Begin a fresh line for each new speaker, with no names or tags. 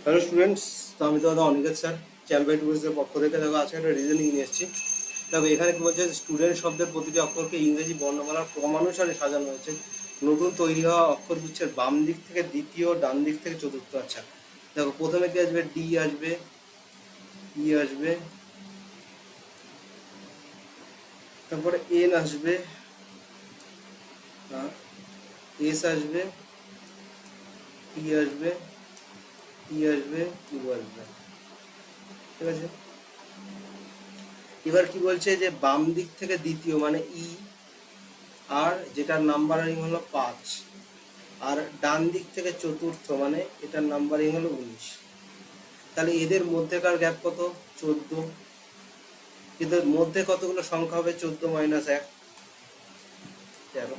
Hello students, তো আমি তো অনিকেত স্যার চ্যাম্পিয়ন টুরিস্টের পক্ষ থেকে দেখো আজকে একটা রিজনিং নিয়ে এসেছি। দেখো এখানে কি বলছে, স্টুডেন্ট শব্দের প্রতিটি অক্ষরকে ইংরেজি বর্ণমালার ক্রমানুসারে সাজানো হয়েছে। নতুন তৈরি হওয়া অক্ষরগুচ্ছের বাম দিক থেকে দ্বিতীয়, ডান দিক থেকে চতুর্থ। আচ্ছা দেখো, প্রথমে কি আসবে? ডি আসবে, ই আসবে, তারপরে এন আসবে, এস আসবে, টি আসবে, ই আসবে, ইউ আসবে। ঠিক আছে, এবার কি বলছে যে বাম দিক থেকে দ্বিতীয় মানে ই, আর যেটার নাম্বারিং হলো 5, আর ডান দিক থেকে চতুর্থ মানে এটার নাম্বারিং হলো 19। তাহলে এদের মধ্যেকার গ্যাপ কত? 14। কিন্তু মধ্যে কতগুলো সংখ্যা হবে? 14 - 1, 13।